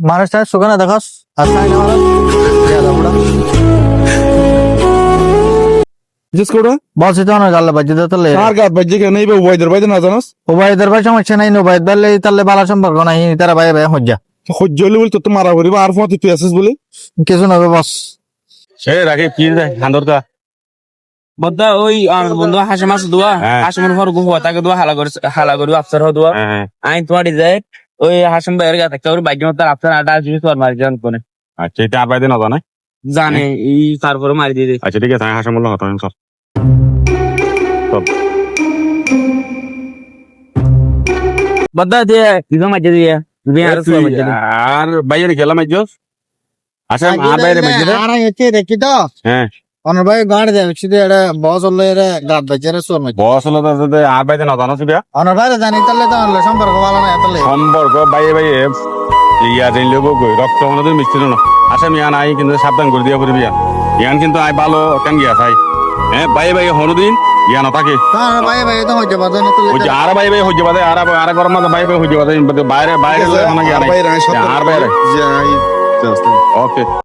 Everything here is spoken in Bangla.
মানুষটা সুখানে দেখাস বলছি তো অনেক গাল্লে বাজ্যে তাহলে আর গাত বাজ্যে কেন এই ওয়াইদের বাইদে না জানাস ওবায়দের ভাই সমস্যা নাই নোবায়দ বাড়লে তাহলে বালা সম্পর্ক নাই তারা ভাই ভাই হজ্জা সহ্য হলে বলি তোর তো মারা করিবা আর ফোন তুই আসিস বলে কিছু নবে বস সে রাখে কি হান্দরটা বদ্দা ওই আমার বন্ধু হাসিম আছে দোয়া হাসিমের ঘর গুহ তাকে দোয়া হালা করি আফসার হো দোয়া আইন তোমার যায় ওই হাসিম ভাইয়ের গা থাকতে ওর বাইক মতো আফসার আটা আসবে তোর মারি জান কোনে আচ্ছা এটা আর বাইদে না জানে জানে এই তারপরে মারি দিয়ে আচ্ছা ঠিক আছে আমি হাসাম বললাম কথা সব বদ্দা দিয়ে দিগা মাঝে দিয়ে তুমি আর সব মাঝে আর বাইরে খেলা মাইজ আচ্ছা আর বাইরে মাইজ আর হচ্ছে দেখি তো হ্যাঁ অনার ভাই গাড়ি দেবে শুধু এটা বস হলে এটা গাত বাজ্যে সোর মাঝে বস হলো তো আর বাইরে না জানো সিবিয়া অনার ভাই জানি তাহলে তো অনলে সম্পর্ক ভালো না তাহলে সম্পর্ক বাইরে বাইরে ইয়া জানলে গই রক্ত আমাদের মিষ্টি না আচ্ছা মিয়া নাই কিন্তু সাবধান করে দিয়া করবি ইয়ান কিন্তু আই ভালো কাঙ্গিয়া চাই হ্যাঁ বাইরে বাইরে হরদিন ইয়া না থাকে ভাই ভাই তো হচ্ছে বাদে না ওই যে আর বাইরে বাইরে হইছে বাদে আর গরম মাঝে বাইরে বাইরে হইছে বাদে বাইরে বাইরে আর বাইরে আর বাইরে ওকে